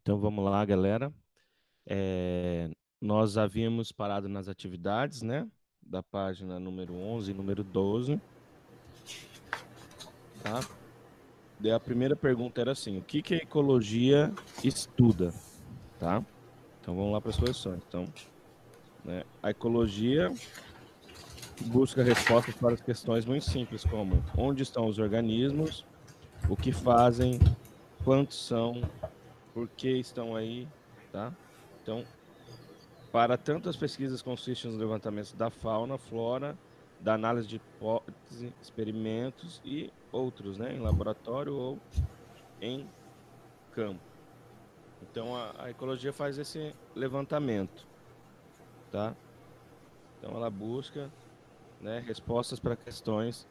Então vamos lá, galera. Nós havíamos parado nas atividades, né? Da página número 11 e número 12, tá? Daí a primeira pergunta era assim: o que que a ecologia estuda, tá? Então vamos lá para as questões. Então, né, a ecologia busca respostas para as questões muito simples, como onde estão os organismos, o que fazem, quantos são, por que estão aí, tá? Então, para tantas pesquisas consistem nos levantamentos da fauna, flora, da análise de hipóteses, experimentos e outros, né, em laboratório ou em campo. Então, a ecologia faz esse levantamento, tá? Então, ela busca, né, respostas para questões,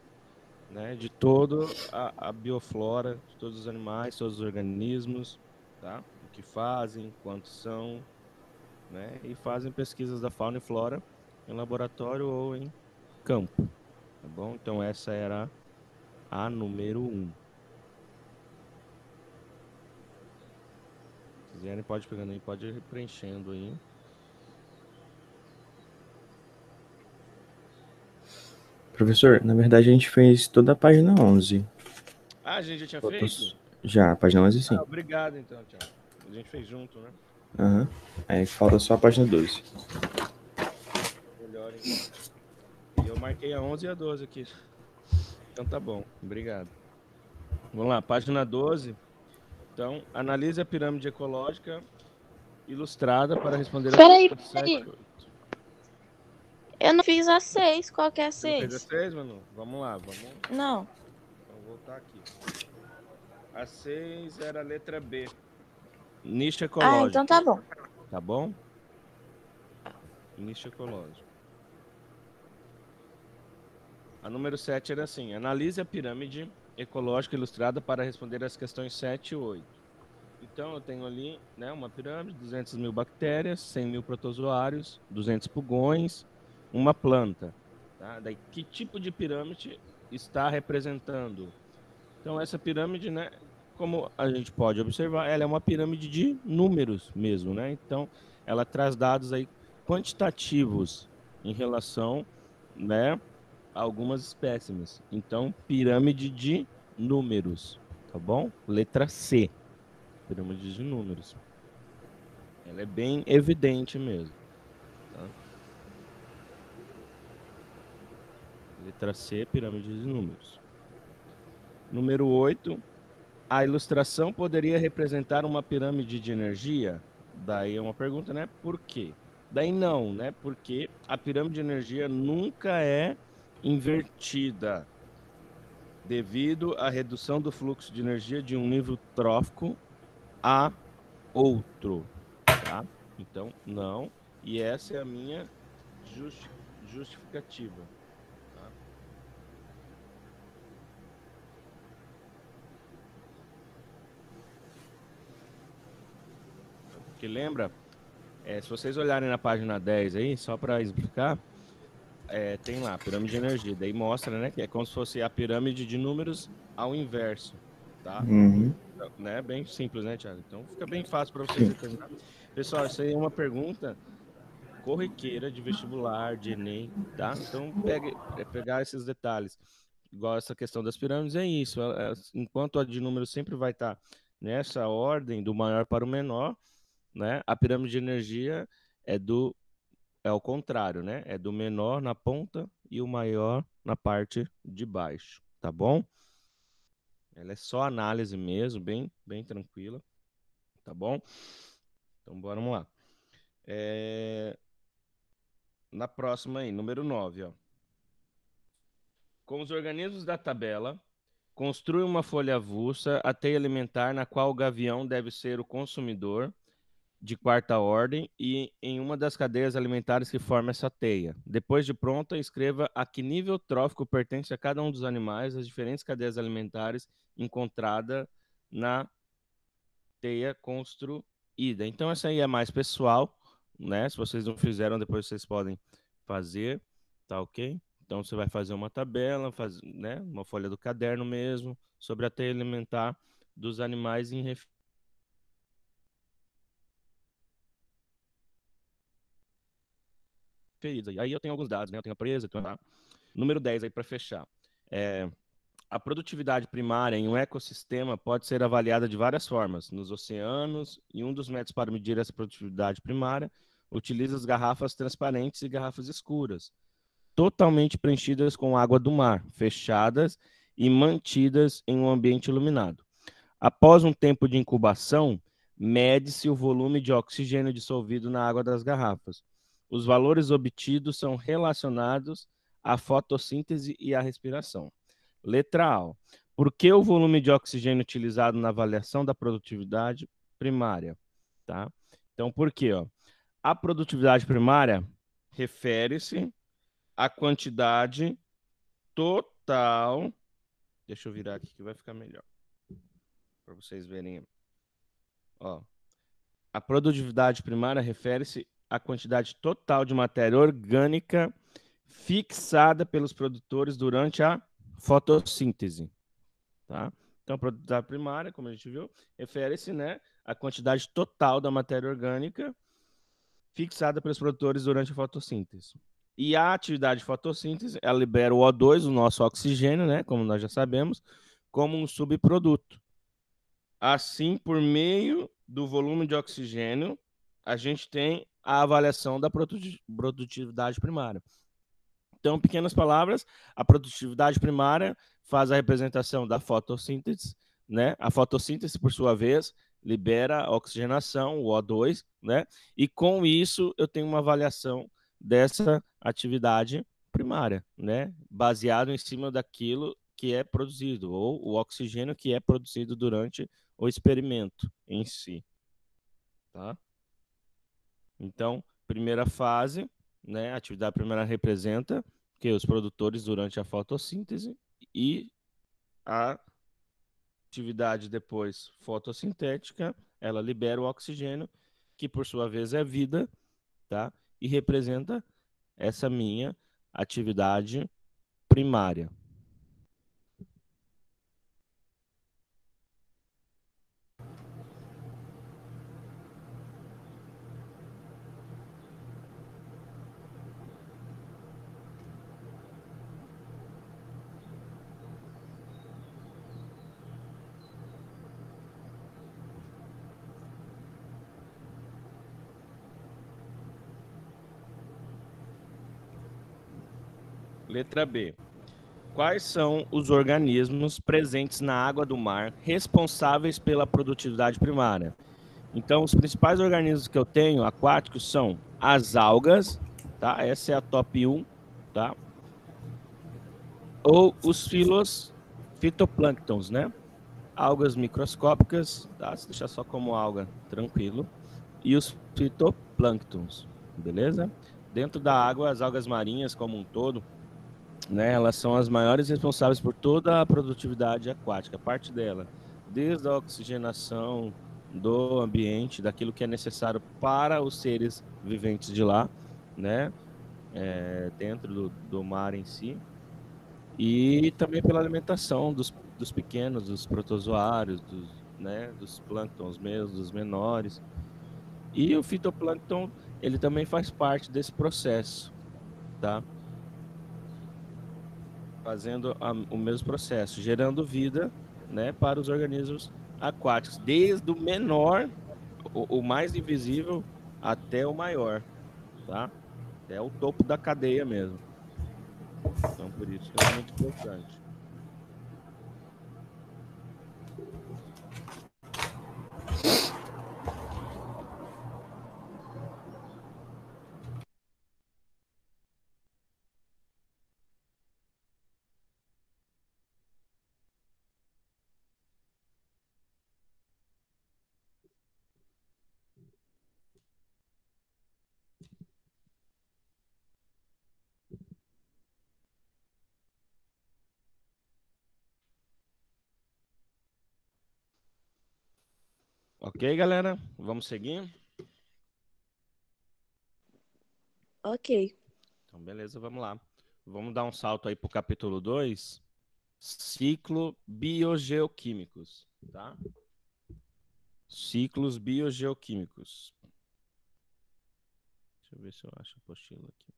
né, de toda a bioflora, de todos os animais, todos os organismos, tá? O que fazem, quantos são, né? E fazem pesquisas da fauna e flora em laboratório ou em campo, tá bom? Então essa era a número 1. Se quiserem, pode ir pegando aí, pode ir preenchendo aí. Professor, na verdade a gente fez toda a página 11. Ah, a gente já tinha Faltou feito? já, a página 11 sim. Ah, obrigado então, Thiago. A gente fez junto, né? Aham. Aí falta só a página 12. Melhor então. E eu marquei a 11 e a 12 aqui. Então tá bom, obrigado. Vamos lá, página 12. Então, analise a pirâmide ecológica ilustrada para responder as Peraí, questões 7 peraí. e 8. Eu não fiz a 6. Qual que é a Você não fez as 6? 6, Manu? Vamos lá, vamos Não. então, voltar aqui. A 6 era a letra B. Nicho Ah, então ecológico, tá bom. tá bom? Nicho ecológico. A número 7 era assim: analise a pirâmide ecológica ilustrada para responder as questões 7 e 8. Então, eu tenho ali, né, uma pirâmide, 200 mil bactérias, 100 mil protozoários, 200 pulgões, uma planta. Tá? Daí, que tipo de pirâmide está representando? Então, essa pirâmide, né, como a gente pode observar, ela é uma pirâmide de números mesmo, né? Então, ela traz dados aí quantitativos em relação, né, a algumas espécimes. Então, pirâmide de números, tá bom? Letra C, pirâmide de números. Ela é bem evidente mesmo, tá? Letra C, pirâmide de números. Número 8. A ilustração poderia representar uma pirâmide de energia? Daí é uma pergunta, né? Por quê? Daí não, né? Porque a pirâmide de energia nunca é invertida devido à redução do fluxo de energia de um nível trófico a outro, tá? Então, não. E essa é a minha justificativa, tá? Porque lembra, se vocês olharem na página 10 aí, só para explicar, tem lá, pirâmide de energia. Daí mostra, né, que é como se fosse a pirâmide de números ao inverso, tá? Uhum. Então, né, bem simples, né, Thiago? Então fica bem fácil para vocês Sim. determinar. Pessoal, isso aí é uma pergunta corriqueira de vestibular, de Enem, tá? Então pegar esses detalhes. Igual essa questão das pirâmides, é isso. Enquanto a de números sempre vai estar nessa ordem, do maior para o menor, né? A pirâmide de energia é do é ao contrário, né? É do menor na ponta e o maior na parte de baixo, tá bom? Ela é só análise mesmo, bem tranquila, tá bom? Então, bora, vamos lá. Na próxima aí, número 9, ó. Com os organismos da tabela, construi uma folha avulsa, a teia alimentar na qual o gavião deve ser o consumidor de quarta ordem e em uma das cadeias alimentares que forma essa teia. Depois de pronta, escreva a que nível trófico pertence a cada um dos animais, as diferentes cadeias alimentares encontrada na teia construída. Então essa aí é mais pessoal, né? Se vocês não fizeram, depois vocês podem fazer, tá ok? Então você vai fazer uma tabela, né, uma folha do caderno mesmo, sobre a teia alimentar dos animais em referidos. Aí eu tenho alguns dados, né? Eu tenho a presa, número 10 aí para fechar. A produtividade primária em um ecossistema pode ser avaliada de várias formas. Nos oceanos, e um dos métodos para medir essa produtividade primária utiliza as garrafas transparentes e garrafas escuras, totalmente preenchidas com água do mar, fechadas e mantidas em um ambiente iluminado. Após um tempo de incubação, mede-se o volume de oxigênio dissolvido na água das garrafas. Os valores obtidos são relacionados à fotossíntese e à respiração. Letra A. Por que o volume de oxigênio utilizado na avaliação da produtividade primária? Tá? Então, por quê? A produtividade primária refere-se à quantidade total. Deixa eu virar aqui que vai ficar melhor para vocês verem. Ó, a produtividade primária refere-se à quantidade total de matéria orgânica fixada pelos produtores durante a fotossíntese. Tá? Então, a produtividade primária, como a gente viu, refere-se, né, à quantidade total da matéria orgânica fixada pelos produtores durante a fotossíntese. E a atividade de fotossíntese, ela libera o O2, o nosso oxigênio, né, como nós já sabemos, como um subproduto. Assim, por meio do volume de oxigênio, a gente tem a avaliação da produtividade primária. Então, em pequenas palavras, a produtividade primária faz a representação da fotossíntese, né? A fotossíntese, por sua vez, libera a oxigenação, o O2, né? E com isso eu tenho uma avaliação dessa atividade primária, né? Baseado em cima daquilo que é produzido, ou o oxigênio que é produzido durante o experimento em si, tá? Então, primeira fase, né? A atividade primária representa que os produtores durante a fotossíntese e a atividade depois fotossintética, ela libera o oxigênio, que por sua vez é vida, tá? E representa essa minha atividade primária. Letra B. Quais são os organismos presentes na água do mar responsáveis pela produtividade primária? Então, os principais organismos que eu tenho aquáticos são as algas, tá? Essa é a top 1, tá? Ou os fitoplânctons, né? Algas microscópicas, tá? Se deixar só como alga, tranquilo. E os fitoplânctons, beleza? Dentro da água, as algas marinhas como um todo, né? Elas são as maiores responsáveis por toda a produtividade aquática, parte dela, desde a oxigenação do ambiente, daquilo que é necessário para os seres viventes de lá, né? Dentro do mar em si, e também pela alimentação dos pequenos, dos protozoários, né? Dos plânctons mesmo, dos menores. E o fitoplâncton, ele também faz parte desse processo, tá? Fazendo o mesmo processo, gerando vida, né, para os organismos aquáticos, desde o menor, o mais invisível, até o maior, tá? Até o topo da cadeia mesmo. Então, por isso que é muito importante. Ok, galera? Vamos seguir? Ok. Então, beleza, vamos lá. Vamos dar um salto aí para o capítulo 2, ciclo biogeoquímicos, tá? Ciclos biogeoquímicos. Deixa eu ver se eu acho a apostila aqui.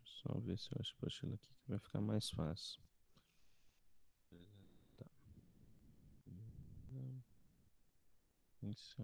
Só ver se eu acho que aqui que vai ficar mais fácil. Tá. Isso.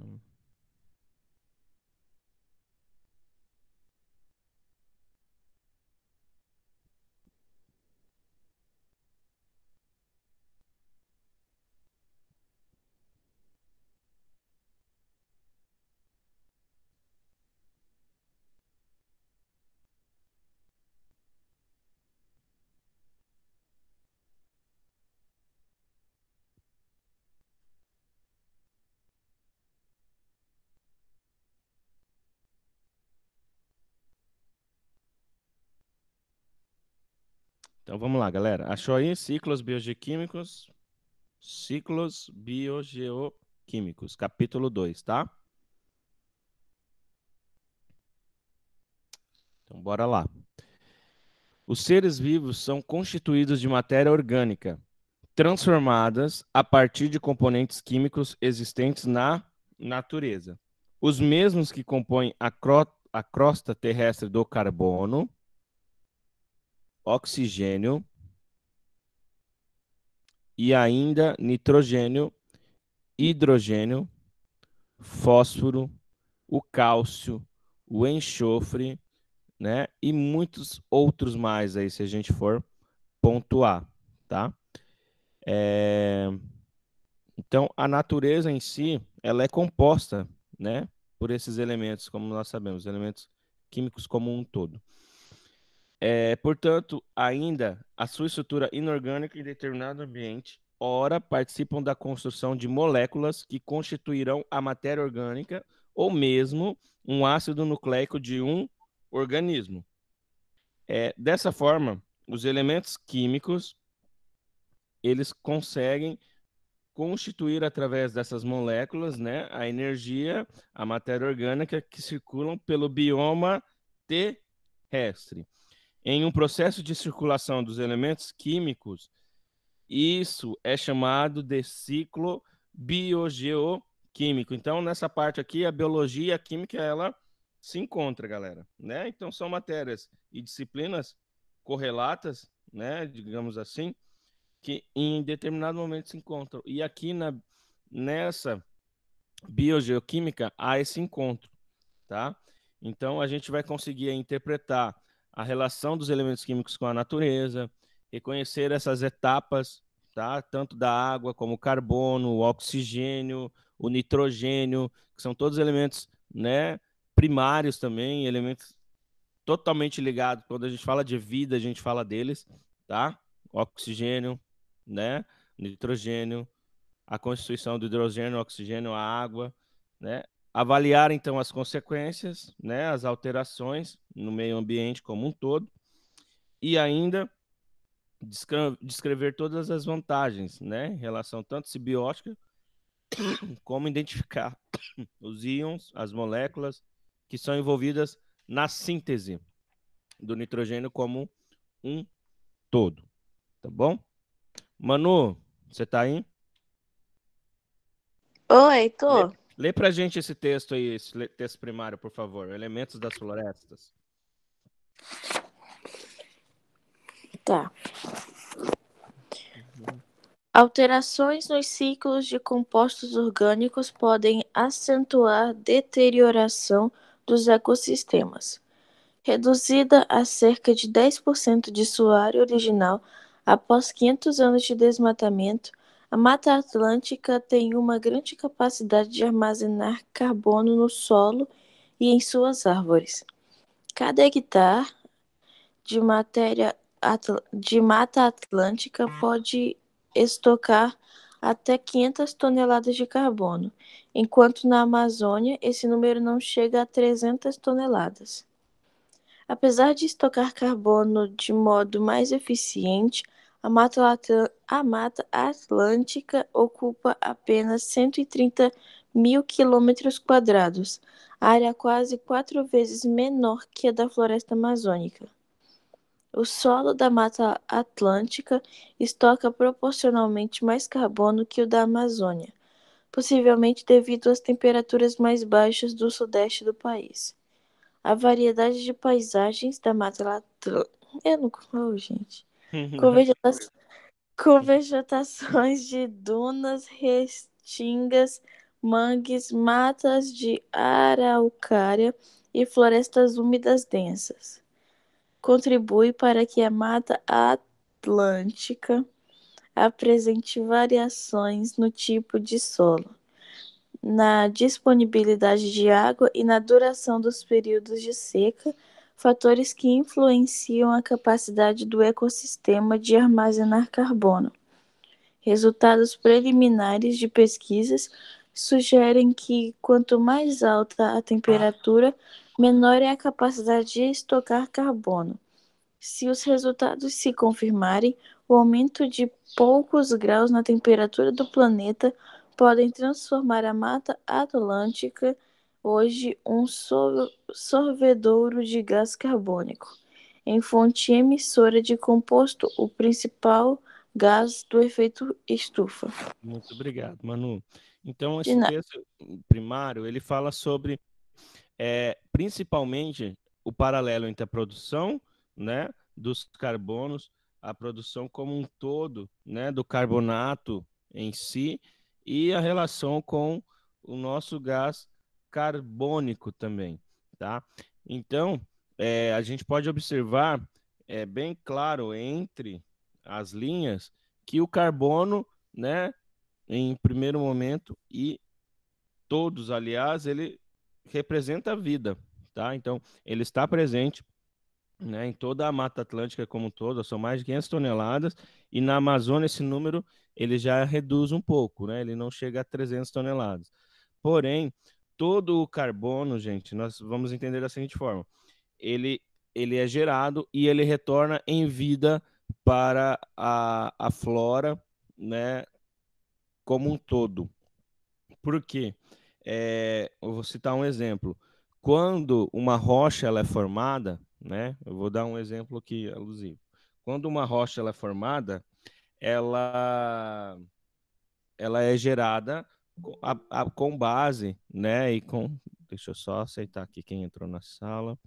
Então vamos lá, galera. Achou aí ciclos biogeoquímicos? Ciclos biogeoquímicos, capítulo 2, tá? Então bora lá. Os seres vivos são constituídos de matéria orgânica, transformadas a partir de componentes químicos existentes na natureza. Os mesmos que compõem a crosta terrestre do carbono, oxigênio e ainda nitrogênio, hidrogênio, fósforo, o cálcio, o enxofre, né? E muitos outros mais aí, se a gente for pontuar, tá? Então, a natureza em si, ela é composta, né? Por esses elementos, como nós sabemos, elementos químicos como um todo. Portanto, ainda a sua estrutura inorgânica em determinado ambiente, ora participam da construção de moléculas que constituirão a matéria orgânica ou mesmo um ácido nucleico de um organismo. Dessa forma, os elementos químicos, eles conseguem constituir através dessas moléculas, né, a energia, a matéria orgânica que circulam pelo bioma terrestre. Em um processo de circulação dos elementos químicos, isso é chamado de ciclo biogeoquímico. Então, nessa parte aqui, a biologia e a química, ela se encontra, galera, né? Então, são matérias e disciplinas correlatas, né, digamos assim, que em determinado momento se encontram. E aqui nessa biogeoquímica há esse encontro, tá? Então, a gente vai conseguir interpretar a relação dos elementos químicos com a natureza, reconhecer essas etapas, tá? Tanto da água como o carbono, o oxigênio, o nitrogênio, que são todos elementos, né, primários também, elementos totalmente ligados. Quando a gente fala de vida, a gente fala deles, tá? Oxigênio, né? Nitrogênio, a constituição do hidrogênio, oxigênio, a água, né? Avaliar então as consequências, né, as alterações no meio ambiente como um todo e ainda descrever todas as vantagens, né, em relação tanto simbiótica como identificar os íons, as moléculas que são envolvidas na síntese do nitrogênio como um todo, tá bom? Manu, você tá aí? Oi, tô. Lê pra gente esse texto aí, esse texto primário, por favor. Elementos das florestas. Tá. Alterações nos ciclos de compostos orgânicos podem acentuar a deterioração dos ecossistemas. Reduzida a cerca de 10% de sua área original após 500 anos de desmatamento, a Mata Atlântica tem uma grande capacidade de armazenar carbono no solo e em suas árvores. Cada hectare de Mata Atlântica pode estocar até 500 toneladas de carbono, enquanto na Amazônia esse número não chega a 300 toneladas. Apesar de estocar carbono de modo mais eficiente, a Mata Atlântica ocupa apenas 130 mil quilômetros quadrados, área quase 4 vezes menor que a da floresta amazônica. O solo da Mata Atlântica estoca proporcionalmente mais carbono que o da Amazônia, possivelmente devido às temperaturas mais baixas do sudeste do país. A variedade de paisagens da Mata Atlântica. Eu não. Oh, gente. Com, vegeta... Com vegetações de dunas, restingas, mangues, matas de araucária e florestas úmidas densas. Contribui para que a Mata Atlântica apresente variações no tipo de solo, na disponibilidade de água e na duração dos períodos de seca, fatores que influenciam a capacidade do ecossistema de armazenar carbono. Resultados preliminares de pesquisas sugerem que quanto mais alta a temperatura, menor é a capacidade de estocar carbono. Se os resultados se confirmarem, o aumento de poucos graus na temperatura do planeta podem transformar a Mata Atlântica, hoje um sorvedouro de gás carbônico, em fonte emissora de composto, o principal gás do efeito estufa. Muito obrigado, Manu. Então, De esse nada. texto primário, ele fala sobre, principalmente, o paralelo entre a produção, né, dos carbonos, a produção como um todo, né, do carbonato em si, e a relação com o nosso gás carbônico também, tá? Então, a gente pode observar, bem claro entre as linhas, que o carbono, né, em primeiro momento, e todos, aliás, ele representa a vida, tá? Então, ele está presente, né, em toda a Mata Atlântica como um todo, são mais de 500 toneladas, e na Amazônia esse número ele já reduz um pouco, né? Ele não chega a 300 toneladas. Porém, todo o carbono, gente, nós vamos entender da seguinte forma: ele, ele é gerado e ele retorna em vida para a flora, né, como um todo. Por quê? Eu vou citar um exemplo. Quando uma rocha ela é formada, né? Eu vou dar um exemplo aqui alusivo. Quando uma rocha ela é formada, ela, ela é gerada com base, né? E com, deixa eu só aceitar aqui quem entrou na sala.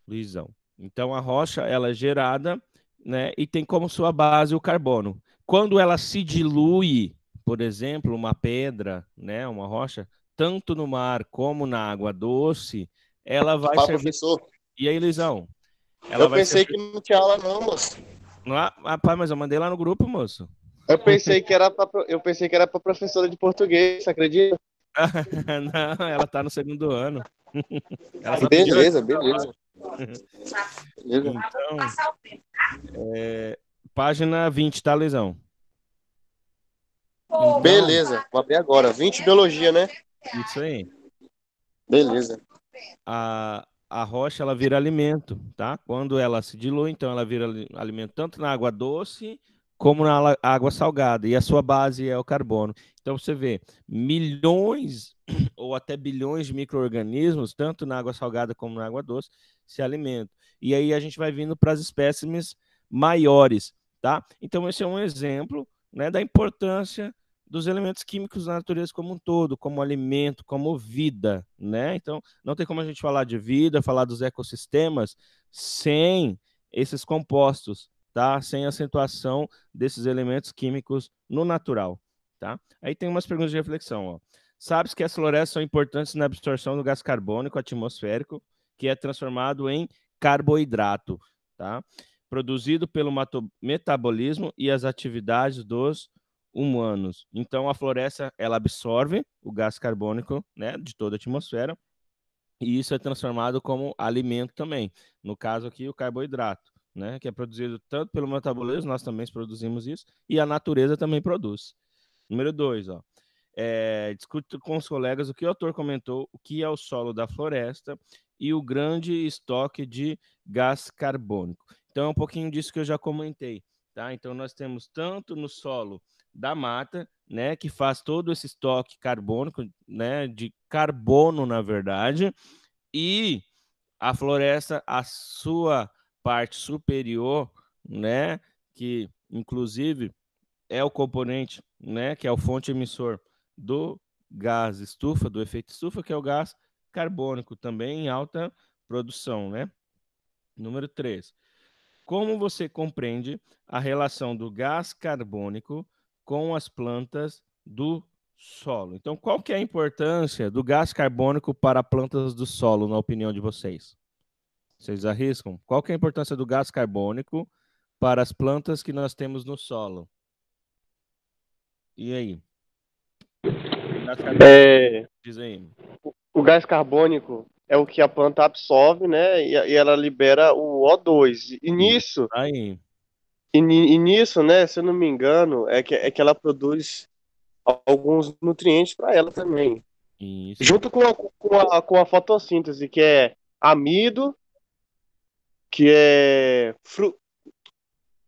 Luizão. Então a rocha ela é gerada, né? E tem como sua base o carbono. Quando ela se dilui, por exemplo, uma pedra, né, uma rocha, tanto no mar como na água doce, ela vai Fala, servir. professor. E aí, Luizão? Ela Eu vai pensei servir. que não tinha aula, não, moço. Ah, rapaz, mas eu mandei lá no grupo, moço. Eu pensei que era para professora de português, você acredita? Não, ela tá no segundo ano. Ela só pediu Beleza, ajuda lá. beleza. Beleza. Então, página 20, tá, Luizão? Então, Beleza, vou abrir agora. 20 biologia, né? isso aí. Beleza. A rocha ela vira alimento, tá? Quando ela se dilui, então ela vira alimento tanto na água doce como na água salgada, e a sua base é o carbono. Então você vê milhões ou até bilhões de micro-organismos, tanto na água salgada como na água doce, se alimentam. E aí a gente vai vindo para as espécimes maiores, tá? Então esse é um exemplo, né, da importância dos elementos químicos na natureza como um todo, como alimento, como vida, né? Então, não tem como a gente falar de vida, falar dos ecossistemas sem esses compostos, tá? Sem a acentuação desses elementos químicos no natural, tá? Aí tem umas perguntas de reflexão, ó. Sabes que as florestas são importantes na absorção do gás carbônico atmosférico, que é transformado em carboidrato, tá? Produzido pelo metabolismo e as atividades dos humanos. Então a floresta ela absorve o gás carbônico, né, de toda a atmosfera, e isso é transformado como alimento também. No caso aqui o carboidrato, né, que é produzido tanto pelo metabolismo, nós também produzimos isso, e a natureza também produz. Número 2, ó. Discute com os colegas o que o autor comentou, o que é o solo da floresta e o grande estoque de gás carbônico. Então é um pouquinho disso que eu já comentei, tá? Então nós temos tanto no solo da mata, né, que faz todo esse estoque carbônico, né, de carbono na verdade, e a floresta, a sua parte superior, né, que inclusive é o componente, né, que é o fonte emissor do gás estufa, do efeito estufa, que é o gás carbônico, também em alta produção, né? Número 3. Como você compreende a relação do gás carbônico com as plantas do solo? Então, qual que é a importância do gás carbônico para plantas do solo, na opinião de vocês? Vocês arriscam? Qual que é a importância do gás carbônico para as plantas que nós temos no solo? E aí? O gás carbônico, diz aí. O gás carbônico é o que a planta absorve, né? E ela libera o O2. Aí. E nisso, né? Se eu não me engano, é que ela produz alguns nutrientes para ela também. Isso. Junto com a fotossíntese, que é amido, que é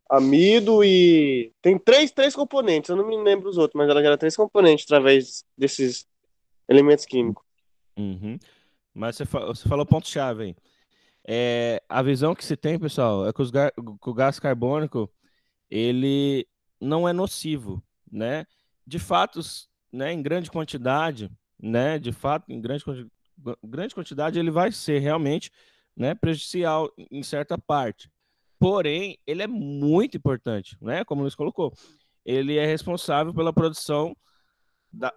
amido e. Tem três componentes, eu não me lembro os outros, mas ela gera três componentes através desses elementos químicos. Uhum. Mas você falou ponto-chave aí. A visão que se tem, pessoal, é que que o gás carbônico ele não é nocivo, né? De fato, né, em grande quantidade, né? De fato, em grande quantidade, ele vai ser realmente, né, prejudicial em certa parte. Porém, ele é muito importante, né? Como o Luiz colocou, ele é responsável pela produção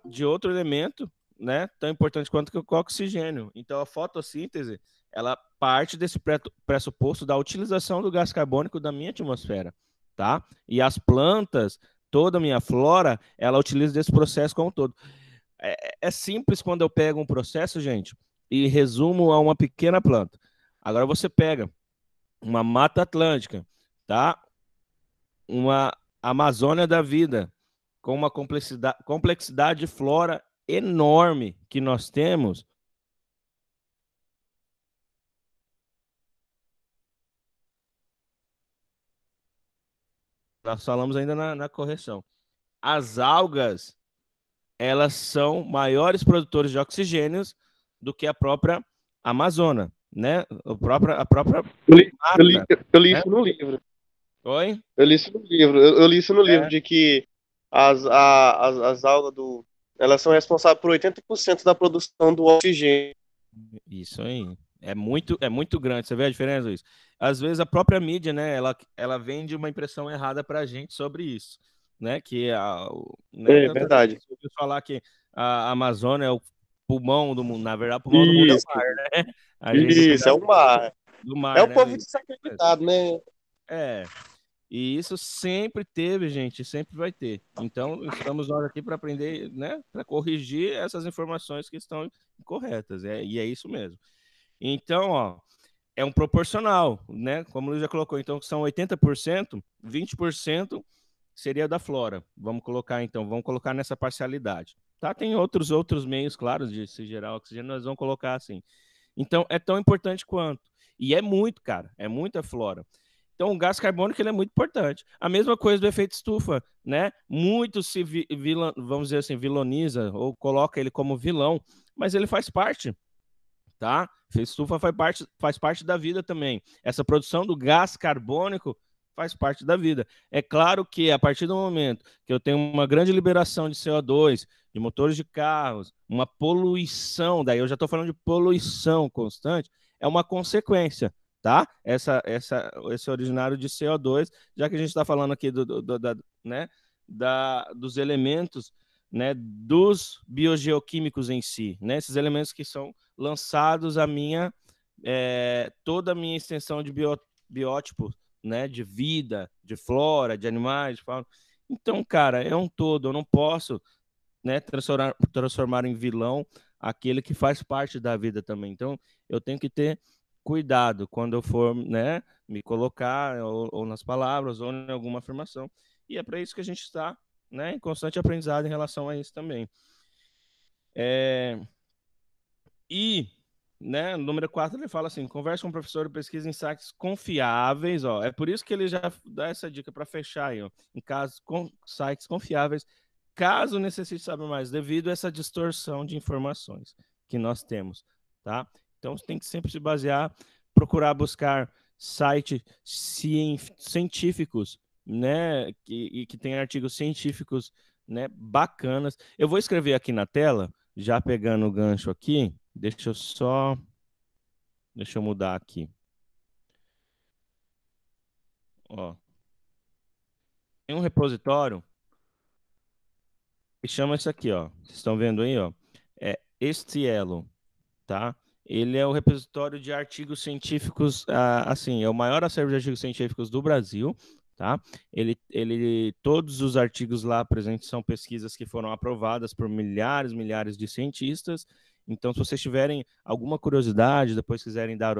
de outro elemento, né, tão importante quanto que o oxigênio. Então, a fotossíntese, ela parte desse pressuposto da utilização do gás carbônico da minha atmosfera, tá? E as plantas, toda a minha flora, ela utiliza desse processo como um todo. É simples quando eu pego um processo, gente, e resumo a uma pequena planta. Agora você pega uma Mata Atlântica, tá? Uma Amazônia da vida, com uma complexidade de flora enorme que nós temos. Nós falamos ainda na correção. As algas, elas são maiores produtores de oxigênio do que a própria Amazônia, né? A própria Eu li né? isso no livro. Oi? Eu li isso no livro. Eu li isso no livro, É. de que as algas elas são responsáveis por 80% da produção do oxigênio. Isso aí. É muito grande. Você vê a diferença, Luiz? Às vezes a própria mídia, né, ela vende uma impressão errada para a gente sobre isso, né? Que né, É tantas vezes verdade. eu ouvi falar que a Amazônia é o pulmão do mundo. Na verdade, o pulmão do mundo é o Isso, mar, né? A gente tem que isso, cuidar é o mar. do É mar, o né, povo Luiz? desacreditado, né? É. E isso sempre teve, gente, sempre vai ter. Então, estamos nós aqui para aprender, né, para corrigir essas informações que estão incorretas. E é isso mesmo. Então, ó, é um proporcional, né? Como o Luiz já colocou, então são 80%, 20% seria da flora. Vamos colocar nessa parcialidade. Tá? Tem outros meios, claro, de se gerar oxigênio, nós vamos colocar assim. Então, é tão importante quanto. E é muito, cara, é muita flora. Então, o gás carbônico ele é muito importante. A mesma coisa do efeito estufa, né? Muito se vamos dizer assim, viloniza ou coloca ele como vilão, mas ele faz parte, tá? Efeito estufa faz parte da vida também. Essa produção do gás carbônico faz parte da vida. É claro que a partir do momento que eu tenho uma grande liberação de CO2, de motores de carros, uma poluição, daí eu já estou falando de poluição constante, é uma consequência, tá? Esse originário de CO2, já que a gente está falando aqui né, dos elementos, né, dos biogeoquímicos em si, né, esses elementos que são lançados toda a minha extensão de biótipo, né, de vida, de flora, de animais, de fauna. Então, cara, é um todo. Eu não posso, né, transformar em vilão aquele que faz parte da vida também. Então, eu tenho que ter cuidado quando eu for, né, me colocar ou nas palavras ou em alguma afirmação. E é para isso que a gente está, né, em constante aprendizado em relação a isso também. E, né, no número 4 ele fala assim: converse com o professor e pesquise em sites confiáveis, ó. É por isso que ele já dá essa dica para fechar aí, ó, em casos com sites confiáveis, caso necessite saber mais, devido a essa distorção de informações que nós temos, tá? Então você tem que sempre se basear, procurar buscar sites científicos, né, que tem artigos científicos, né, bacanas. Eu vou escrever aqui na tela, já pegando o gancho aqui, Deixa eu mudar aqui. Ó, tem um repositório que chama isso aqui, ó. Vocês estão vendo aí, ó? É Estielo, tá? Ele é o repositório de artigos científicos, assim, é o maior acervo de artigos científicos do Brasil, tá? Todos os artigos lá presentes são pesquisas que foram aprovadas por milhares de cientistas. Então, se vocês tiverem alguma curiosidade, depois quiserem dar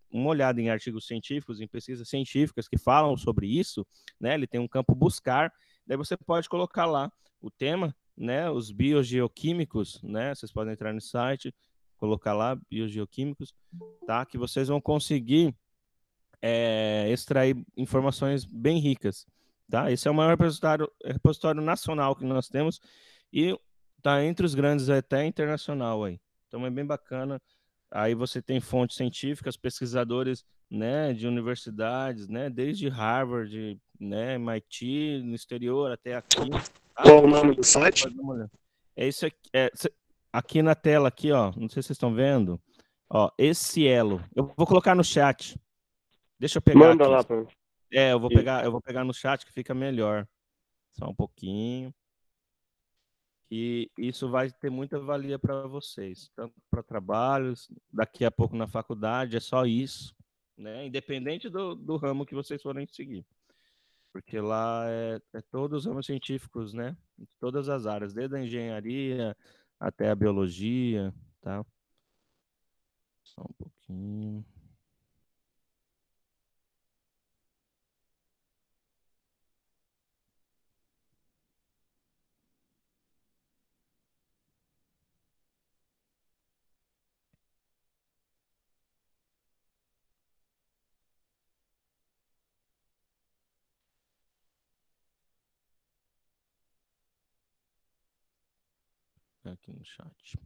uma olhada em artigos científicos, em pesquisas científicas que falam sobre isso, né? Ele tem um campo buscar, daí você pode colocar lá o tema, né? Os biogeoquímicos, né? Vocês podem entrar no site, colocar lá biogeoquímicos, tá? Que vocês vão conseguir extrair informações bem ricas, tá? Esse é o maior repositório nacional que nós temos e tá entre os grandes até internacional aí. Então é bem bacana. Aí você tem fontes científicas, pesquisadores, né, de universidades, né, desde Harvard, né, MIT, no exterior até aqui. Tá? Qual o nome do site? Pode dar uma olhada. É isso aqui, aqui na tela aqui, ó. Não sei se vocês estão vendo. Ó, Estielo. Eu vou colocar no chat. Deixa eu pegar Manda aqui. lá pra mim. Eu vou pegar no chat que fica melhor. Só um pouquinho. E isso vai ter muita valia para vocês, tanto para trabalhos, daqui a pouco na faculdade, é só isso, né? Independente do ramo que vocês forem seguir. Porque lá é todos os ramos científicos, né? Todas as áreas, desde a engenharia até a biologia, tá? Só um pouquinho. Aqui no chat.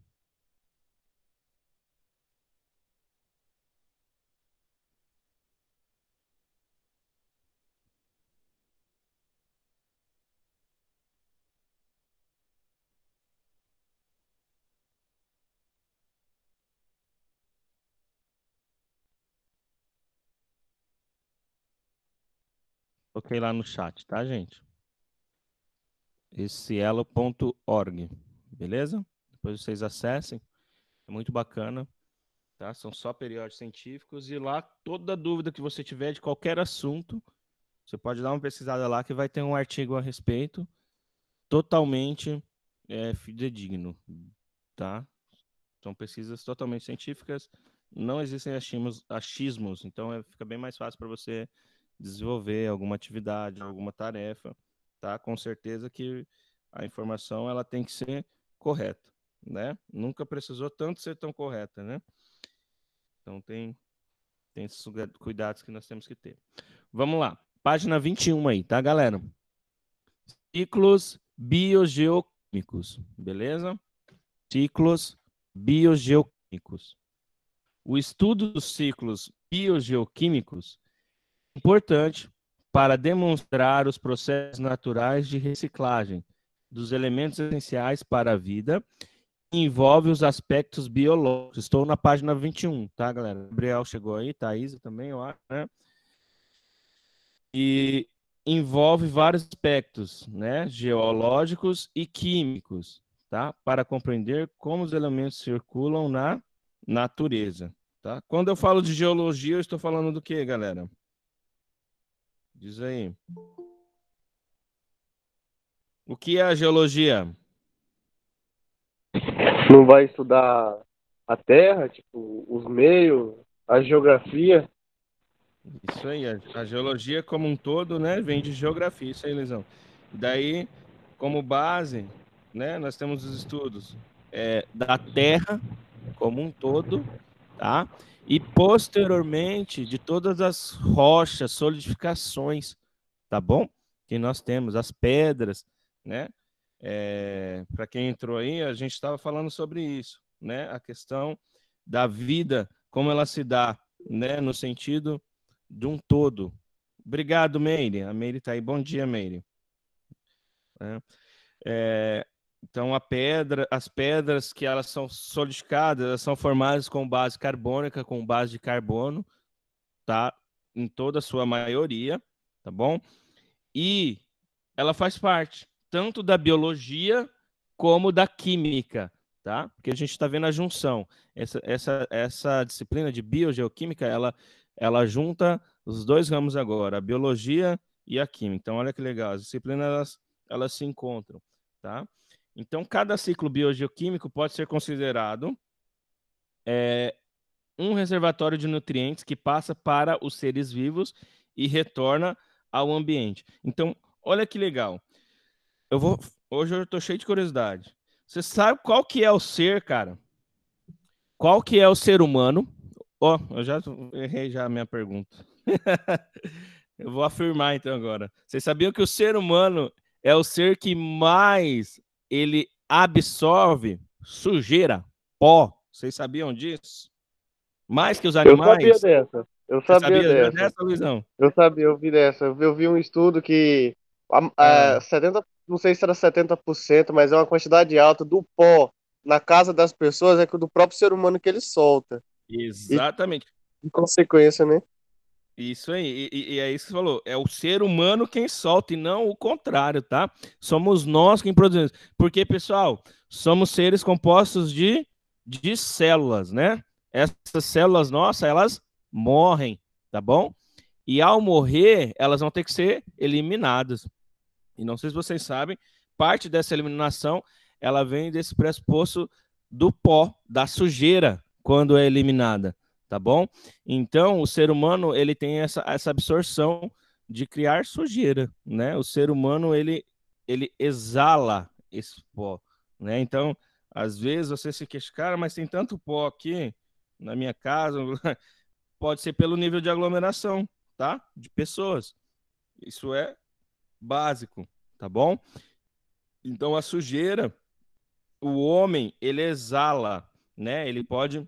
Coloquei lá no chat, tá, gente? Essielo.org, beleza? Depois vocês acessem, é muito bacana, tá? São só periódicos científicos e lá toda dúvida que você tiver de qualquer assunto, você pode dar uma pesquisada lá que vai ter um artigo a respeito, totalmente fidedigno, tá? São pesquisas totalmente científicas, não existem achismos, então fica bem mais fácil para você desenvolver alguma atividade, alguma tarefa, tá? Com certeza que a informação ela tem que ser correta, né? Nunca precisou tanto ser tão correta, né? Então tem esses cuidados que nós temos que ter. Vamos lá, página 21 aí, tá, galera? Ciclos biogeoquímicos, beleza? Ciclos biogeoquímicos. O estudo dos ciclos biogeoquímicos é importante para demonstrar os processos naturais de reciclagem dos elementos essenciais para a vida e envolve os aspectos biológicos. Estou na página 21, tá, galera? Gabriel chegou aí, Thaisa também, eu acho, né? E envolve vários aspectos, né, geológicos e químicos, tá? Para compreender como os elementos circulam na natureza, tá? Quando eu falo de geologia, eu estou falando do quê, galera? Diz aí. O que é a geologia? Não vai estudar a terra, tipo, os meios, a geografia. Isso aí, a geologia como um todo, né, vem de geografia, isso aí, Lisão. Daí, como base, né, nós temos os estudos da Terra como um todo, tá? E posteriormente de todas as rochas, solidificações, tá bom? Que nós temos, as pedras, né? Para quem entrou aí, a gente estava falando sobre isso, né? A questão da vida, como ela se dá, né? No sentido de um todo. Obrigado, Meire. A Meire está aí. Bom dia, Meire. Então, as pedras que elas são solidificadas, elas são formadas com base carbônica, com base de carbono, tá? Em toda a sua maioria, tá bom? E ela faz parte tanto da biologia como da química, tá? Porque a gente está vendo a junção. Essa disciplina de biogeoquímica, ela junta os dois ramos agora, a biologia e a química. Então, olha que legal, as disciplinas elas se encontram, tá? Então, cada ciclo biogeoquímico pode ser considerado um reservatório de nutrientes que passa para os seres vivos e retorna ao ambiente. Então, olha que legal. Hoje eu estou cheio de curiosidade. Você sabe qual que é o ser, cara? Qual que é o ser humano? Ó, eu já errei já a minha pergunta. Eu vou afirmar então agora. Vocês sabiam que o ser humano é o ser que mais ele absorve sujeira, pó? Vocês sabiam disso? Mais que os Eu sabia animais? dessa. Eu Você sabia sabia dessa. dessa, Luizão? Eu sabia, eu vi dessa. Eu vi um estudo que 70, não sei se era 70%, mas é uma quantidade alta do pó na casa das pessoas é que do próprio ser humano que ele solta. E, Exatamente. em consequência, né? Isso aí, e é isso que você falou. É o ser humano quem solta e não o contrário, tá? Somos nós quem produzimos. Porque, pessoal, somos seres compostos de células, né? Essas células nossas, elas morrem, tá bom? E ao morrer, elas vão ter que ser eliminadas. E não sei se vocês sabem, parte dessa eliminação, ela vem desse pressuposto do pó, da sujeira, quando é eliminada, tá bom? Então, o ser humano, ele tem essa absorção de criar sujeira, né? O ser humano, ele exala esse pó, né? Então, às vezes você se queixa, cara, mas tem tanto pó aqui na minha casa, pode ser pelo nível de aglomeração, tá? De pessoas. Isso é básico, tá bom? Então a sujeira, o homem, ele exala, né? Ele pode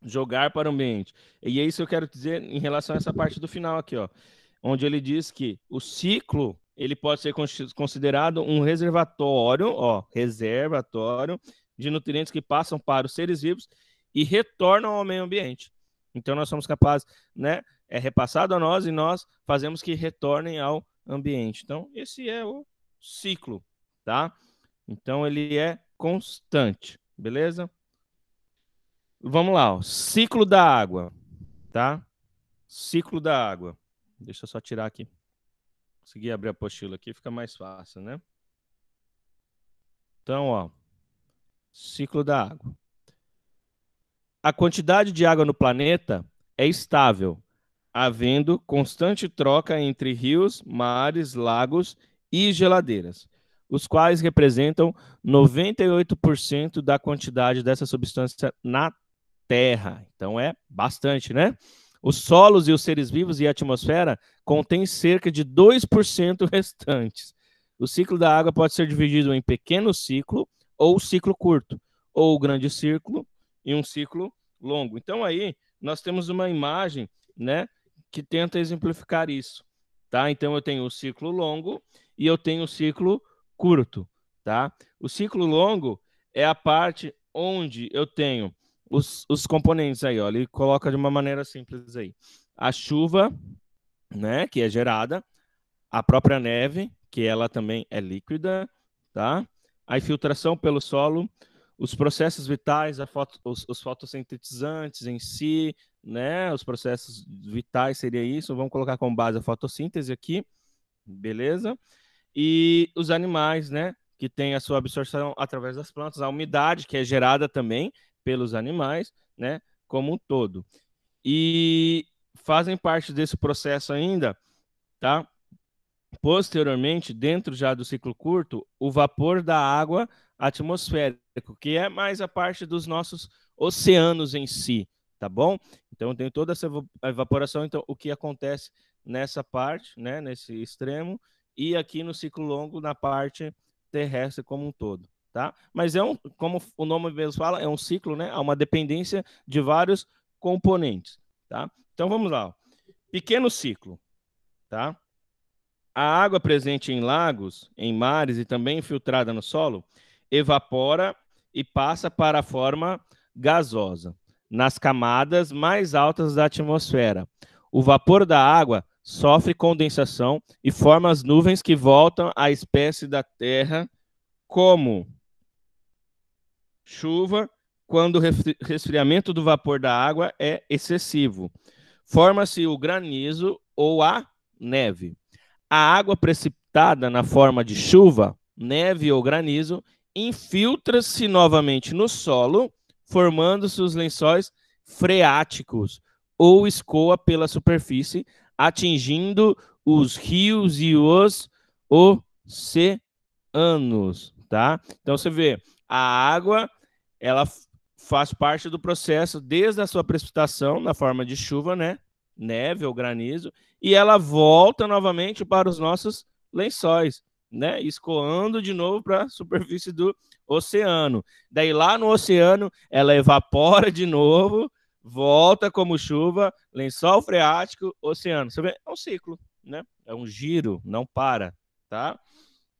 jogar para o ambiente. E é isso que eu quero dizer em relação a essa parte do final aqui, ó, onde ele diz que o ciclo, ele pode ser considerado um reservatório, ó, reservatório de nutrientes que passam para os seres vivos e retornam ao meio ambiente. Então nós somos capazes, né? É repassado a nós e nós fazemos que retornem ao ambiente. Então, esse é o ciclo, tá? Então, ele é constante, beleza? Vamos lá, ó. Ciclo da água, tá? Ciclo da água. Deixa eu só tirar aqui. Consegui abrir a apostila aqui, fica mais fácil, né? Então, ó, ciclo da água. A quantidade de água no planeta é estável, havendo constante troca entre rios, mares, lagos e geladeiras, os quais representam 98% da quantidade dessa substância na Terra. Então é bastante, né? Os solos e os seres vivos e a atmosfera contêm cerca de 2% restantes. O ciclo da água pode ser dividido em pequeno ciclo ou ciclo curto, ou grande ciclo e um ciclo longo. Então aí nós temos uma imagem, né, que tenta exemplificar isso, tá? Então eu tenho o ciclo longo e eu tenho o ciclo curto, tá? O ciclo longo é a parte onde eu tenho os componentes aí, ó, ele coloca de uma maneira simples aí. A chuva, né, que é gerada, a própria neve, que ela também é líquida, tá? A infiltração pelo solo, os processos vitais, os fotossintetizantes em si, né? Os processos vitais seria isso. Vamos colocar como base a fotossíntese aqui, beleza? E os animais, né? Que tem a sua absorção através das plantas, a umidade que é gerada também pelos animais, né? Como um todo. E fazem parte desse processo ainda, tá? Posteriormente, dentro já do ciclo curto, o vapor da água atmosférico, que é mais a parte dos nossos oceanos em si, tá bom? Então tem toda essa evaporação, então o que acontece nessa parte, né, nesse extremo, e aqui no ciclo longo na parte terrestre como um todo, tá? Mas é como o nome mesmo fala, é um ciclo, né? Há uma dependência de vários componentes, tá? Então vamos lá. Pequeno ciclo, tá? A água presente em lagos, em mares e também infiltrada no solo evapora e passa para a forma gasosa, nas camadas mais altas da atmosfera. O vapor da água sofre condensação e forma as nuvens que voltam à espécie da Terra como chuva, quando o resfriamento do vapor da água é excessivo. Forma-se o granizo ou a neve. A água precipitada na forma de chuva, neve ou granizo infiltra-se novamente no solo, formando-se os lençóis freáticos ou escoa pela superfície, atingindo os rios e os oceanos, tá? Então você vê, a água, ela faz parte do processo desde a sua precipitação na forma de chuva, né? Neve ou granizo, e ela volta novamente para os nossos lençóis, né? Escoando de novo para a superfície do oceano. Daí lá no oceano, ela evapora de novo, volta como chuva, lençol freático, oceano. Você vê? É um ciclo, né? É um giro, não para, tá?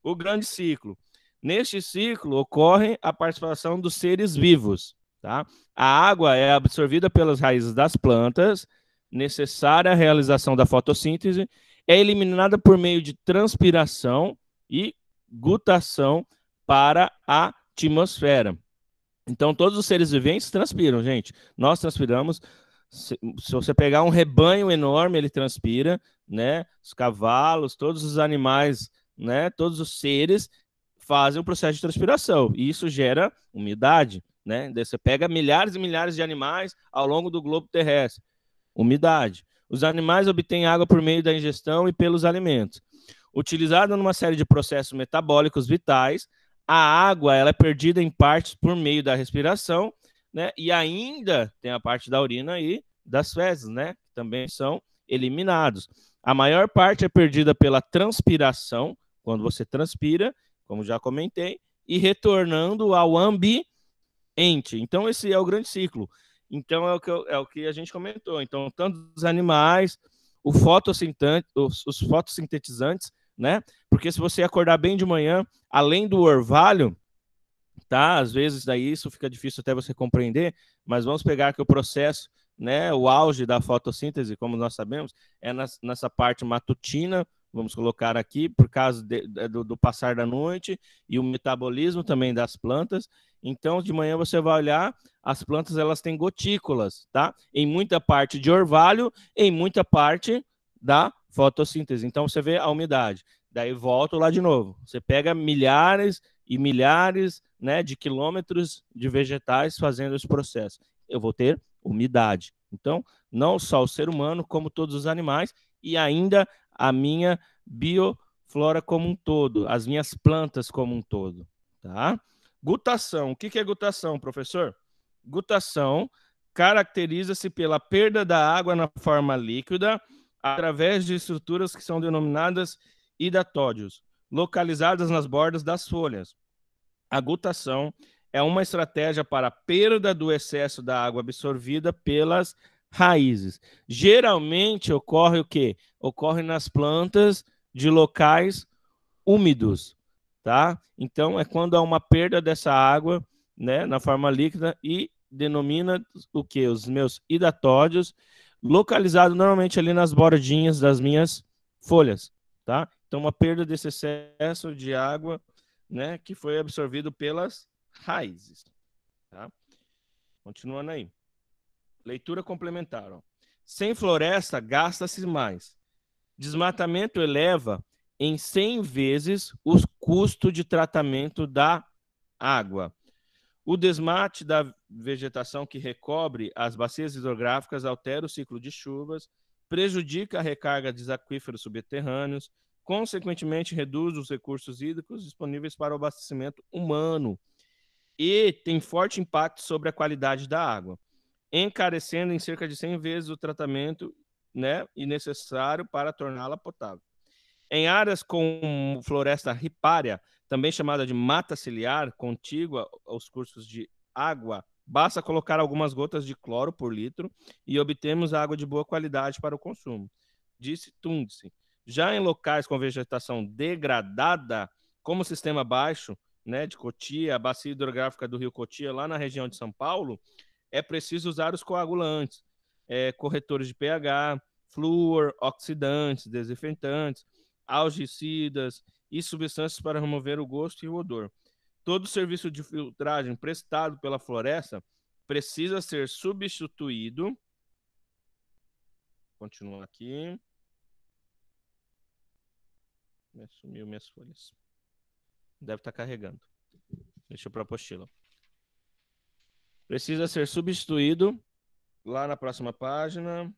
O grande ciclo. Neste ciclo ocorre a participação dos seres vivos, tá? A água é absorvida pelas raízes das plantas, necessária à realização da fotossíntese, é eliminada por meio de transpiração e gutação para a atmosfera. Então, todos os seres viventes transpiram, gente. Nós transpiramos. Se você pegar um rebanho enorme, ele transpira, né? Os cavalos, todos os animais, né? Todos os seres fazem o processo de transpiração. E isso gera umidade, né? Daí você pega milhares e milhares de animais ao longo do globo terrestre. Umidade. Os animais obtêm água por meio da ingestão e pelos alimentos. Utilizada numa série de processos metabólicos vitais, a água ela é perdida em partes por meio da respiração, né? E ainda tem a parte da urina e das fezes, né? Que também são eliminados. A maior parte é perdida pela transpiração, quando você transpira, como já comentei, e retornando ao ambiente. Então, esse é o grande ciclo. Então, é o que a gente comentou. Então, tanto os animais, os fotossintetizantes, né? Porque se você acordar bem de manhã, além do orvalho, tá? Às vezes daí isso fica difícil até você compreender, mas vamos pegar que o processo, né? O auge da fotossíntese, como nós sabemos, é nessa parte matutina, vamos colocar aqui, por causa do passar da noite e o metabolismo também das plantas. Então, de manhã você vai olhar, as plantas elas têm gotículas, tá? Em muita parte de orvalho, em muita parte da fotossíntese. Então, você vê a umidade. Daí, volto lá de novo. Você pega milhares e milhares, né, de quilômetros de vegetais fazendo esse processo. Eu vou ter umidade. Então, não só o ser humano, como todos os animais, e ainda a minha bioflora como um todo, as minhas plantas como um todo, tá? Gutação. O que é gutação, professor? Gutação caracteriza-se pela perda da água na forma líquida através de estruturas que são denominadas hidatódios, localizadas nas bordas das folhas. A gutação é uma estratégia para a perda do excesso da água absorvida pelas raízes. Geralmente ocorre o quê? Ocorre nas plantas de locais úmidos, tá? Então é quando há uma perda dessa água, né, na forma líquida e denomina o quê? Os meus hidatódios, localizado normalmente ali nas bordinhas das minhas folhas, tá? Então uma perda desse excesso de água, né, que foi absorvido pelas raízes, tá? Continuando aí. Leitura complementar. Ó. Sem floresta, gasta-se mais. Desmatamento eleva em 100 vezes o custo de tratamento da água. O desmate da vegetação que recobre as bacias hidrográficas altera o ciclo de chuvas, prejudica a recarga dos aquíferos subterrâneos, consequentemente reduz os recursos hídricos disponíveis para o abastecimento humano e tem forte impacto sobre a qualidade da água, encarecendo em cerca de 100 vezes o tratamento, né, necessário para torná-la potável. Em áreas com floresta ripária, também chamada de mata ciliar, contígua aos cursos de água, basta colocar algumas gotas de cloro por litro e obtemos água de boa qualidade para o consumo, disse Tunzi. Já em locais com vegetação degradada, como sistema baixo, né, de Cotia, a bacia hidrográfica do rio Cotia, lá na região de São Paulo, é preciso usar os coagulantes, corretores de pH, flúor, oxidantes, desinfetantes, algicidas e substâncias para remover o gosto e o odor. Todo serviço de filtragem prestado pela floresta precisa ser substituído. Continua aqui. Sumiu minhas folhas. Deve estar carregando. Deixa eu para a apostila. Precisa ser substituído. Lá na próxima página.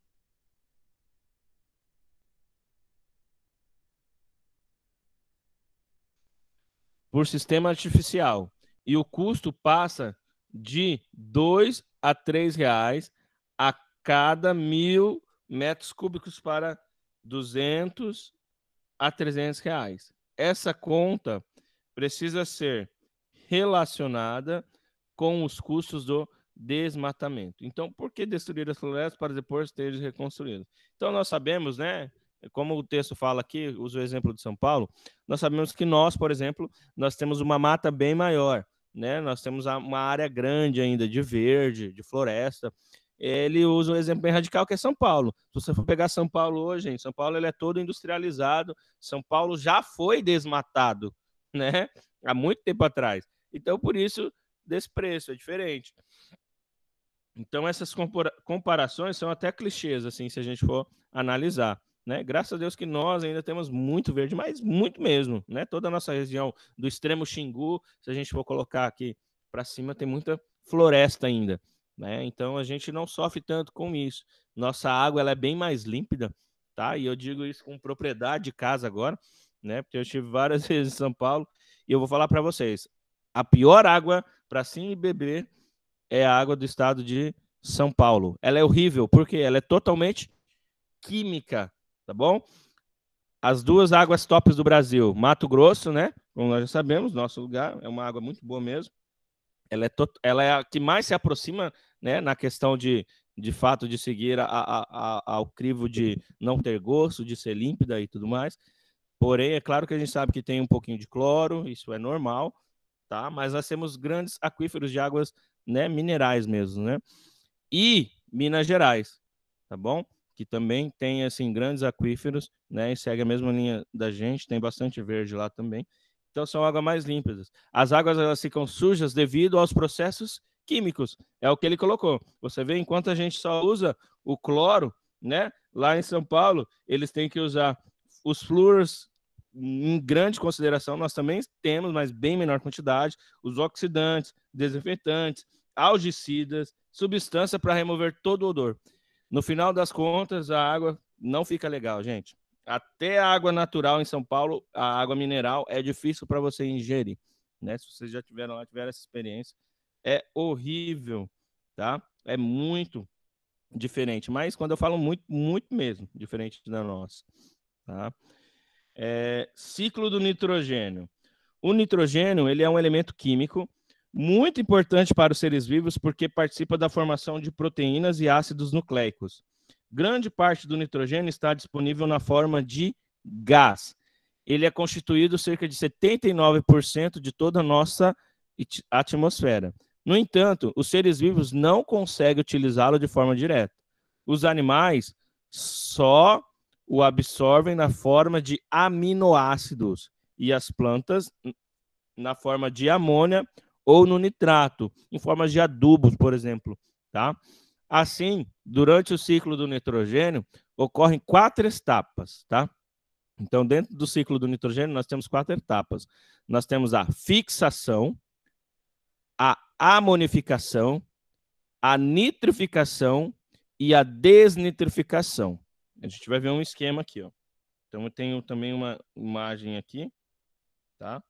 Por sistema artificial. E o custo passa de R$2 a R$3 a cada 1.000 metros cúbicos para 200 a R$300. Essa conta precisa ser relacionada com os custos do desmatamento. Então, por que destruir as florestas para depois ter reconstruídas? Então, nós sabemos, né? Como o texto fala aqui, uso o exemplo de São Paulo, nós sabemos que nós, por exemplo, nós temos uma mata bem maior, né? Nós temos uma área grande ainda de verde, de floresta. Ele usa um exemplo bem radical que é São Paulo. Se você for pegar São Paulo hoje, gente, São Paulo ele é todo industrializado. São Paulo já foi desmatado, né? Há muito tempo atrás. Então, por isso, desse preço é diferente. Então, essas comparações são até clichês, assim, se a gente for analisar, né? Graças a Deus que nós ainda temos muito verde, mas muito mesmo, né? Toda a nossa região do extremo Xingu, se a gente for colocar aqui para cima, tem muita floresta ainda, né? Então, a gente não sofre tanto com isso. Nossa água, ela é bem mais límpida, tá? E eu digo isso com propriedade de casa agora, né? Porque eu estive várias vezes em São Paulo e eu vou falar para vocês, a pior água para se beber é a água do estado de São Paulo. Ela é horrível, porque ela é totalmente química, tá bom? As duas águas tops do Brasil, Mato Grosso, né? Como nós já sabemos, nosso lugar é uma água muito boa mesmo. Ela é a que mais se aproxima, né, na questão de fato de seguir ao crivo de não ter gosto, de ser límpida e tudo mais. Porém, é claro que a gente sabe que tem um pouquinho de cloro, isso é normal, tá? Mas nós temos grandes aquíferos de águas, né, minerais mesmo, né? E Minas Gerais, tá bom? Que também tem, assim, grandes aquíferos, né? E segue a mesma linha da gente, tem bastante verde lá também. Então, são águas mais límpidas. As águas, elas ficam sujas devido aos processos químicos. É o que ele colocou. Você vê, enquanto a gente só usa o cloro, né? Lá em São Paulo, eles têm que usar os flúoros em grande consideração, nós também temos, mas bem menor quantidade, os oxidantes, desinfetantes, algicidas, substância para remover todo o odor. No final das contas, a água não fica legal, gente. Até a água natural em São Paulo, a água mineral, é difícil para você ingerir, né? Se vocês já tiveram lá, tiveram essa experiência, é horrível, tá? É muito diferente, mas quando eu falo muito, muito mesmo, diferente da nossa, tá? Ciclo do nitrogênio. O nitrogênio, ele é um elemento químico muito importante para os seres vivos porque participa da formação de proteínas e ácidos nucleicos. Grande parte do nitrogênio está disponível na forma de gás. Ele é constituído cerca de 79% de toda a nossa atmosfera. No entanto, os seres vivos não conseguem utilizá-lo de forma direta. Os animais só o absorvem na forma de aminoácidos e as plantas na forma de amônia ou no nitrato, em forma de adubos, por exemplo, tá? Assim, durante o ciclo do nitrogênio, ocorrem 4 etapas, tá? Então, dentro do ciclo do nitrogênio, nós temos 4 etapas. Nós temos a fixação, a amonificação, a nitrificação e a desnitrificação. A gente vai ver um esquema aqui, ó. Então, eu tenho também uma imagem aqui, tá?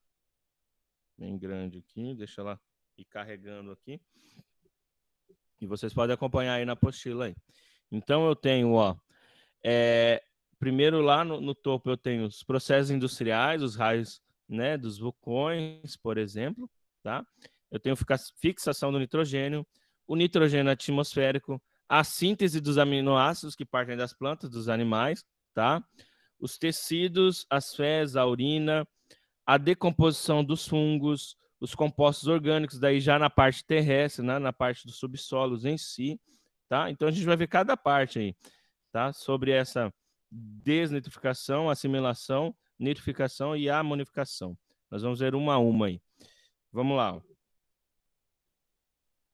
Bem grande aqui, deixa ela ir carregando aqui. E vocês podem acompanhar aí na apostila aí. Então, eu tenho, ó, primeiro lá no topo eu tenho os processos industriais, os raios, né, dos vulcões, por exemplo, tá? Eu tenho fixação do nitrogênio, o nitrogênio atmosférico, a síntese dos aminoácidos que partem das plantas, dos animais, tá? Os tecidos, as fezes, a urina, a decomposição dos fungos, os compostos orgânicos, daí já na parte terrestre, né, na parte dos subsolos em si, tá? Então a gente vai ver cada parte aí, tá? Sobre essa desnitrificação, assimilação, nitrificação e amonificação. Nós vamos ver uma a uma aí. Vamos lá.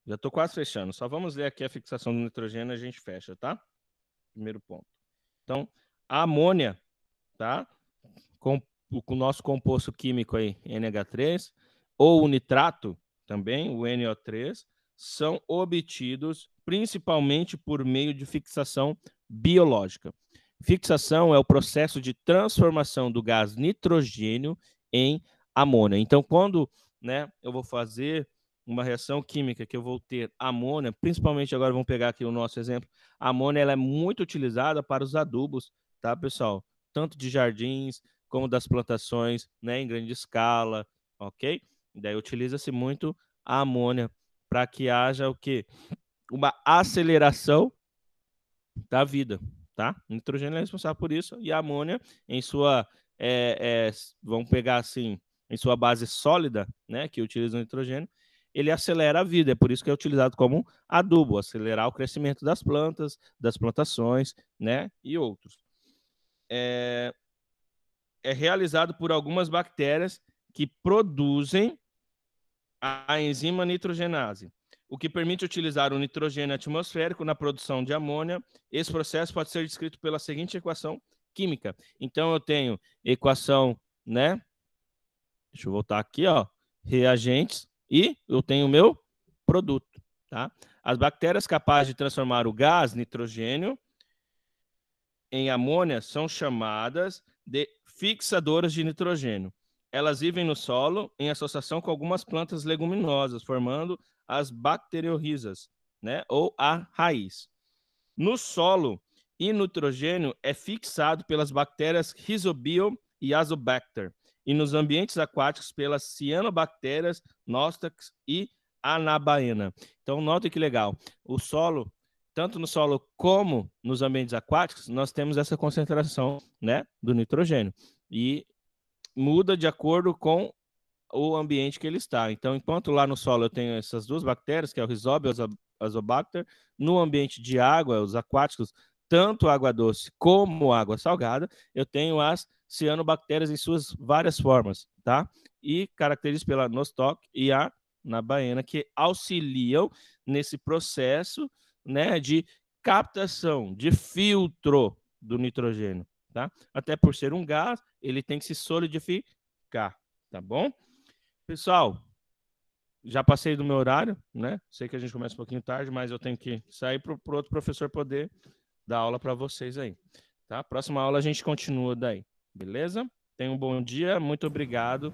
Já estou quase fechando. Só vamos ler aqui a fixação do nitrogênio e a gente fecha, tá? Primeiro ponto. Então, a amônia, tá? Com o nosso composto químico aí, NH3, ou o nitrato, também, o NO3, são obtidos principalmente por meio de fixação biológica. Fixação é o processo de transformação do gás nitrogênio em amônia. Então, quando, né, eu vou fazer uma reação química que eu vou ter amônia, principalmente agora vamos pegar aqui o nosso exemplo, a amônia ela é muito utilizada para os adubos, tá, pessoal? Tanto de jardins como das plantações, né, em grande escala, ok? Daí utiliza-se muito a amônia para que haja o quê? Uma aceleração da vida, tá? O nitrogênio é responsável por isso e a amônia em sua, vamos pegar assim, em sua base sólida, né, que utiliza o nitrogênio, ele acelera a vida, é por isso que é utilizado como adubo, acelerar o crescimento das plantas, das plantações, né, e outros. É realizado por algumas bactérias que produzem a enzima nitrogenase, o que permite utilizar o nitrogênio atmosférico na produção de amônia. Esse processo pode ser descrito pela seguinte equação química. Então, eu tenho equação, né? Deixa eu voltar aqui, ó. Reagentes e eu tenho o meu produto, tá? As bactérias capazes de transformar o gás nitrogênio em amônia são chamadas de fixadoras de nitrogênio. Elas vivem no solo em associação com algumas plantas leguminosas, formando as bacteriorrizas, né, ou a raiz. No solo, o nitrogênio é fixado pelas bactérias Rhizobium e Azobacter, e nos ambientes aquáticos pelas cianobactérias Nostocs e Anabaena. Então, note que legal. O solo, tanto no solo como nos ambientes aquáticos, nós temos essa concentração, né, do nitrogênio. E muda de acordo com o ambiente que ele está. Então, enquanto lá no solo eu tenho essas duas bactérias, que é o Rhizobium e o Azobacter, no ambiente de água, os aquáticos, tanto água doce como água salgada, eu tenho as cianobactérias em suas várias formas, tá? E caracterizadas pela Nostoc e a Anabaena, que auxiliam nesse processo, né, de captação, de filtro do nitrogênio, tá? Até por ser um gás, ele tem que se solidificar, tá bom? Pessoal, já passei do meu horário, né? Sei que a gente começa um pouquinho tarde, mas eu tenho que sair para o outro professor poder dar aula para vocês aí, tá? Próxima aula a gente continua daí, beleza? Tenham um bom dia, muito obrigado.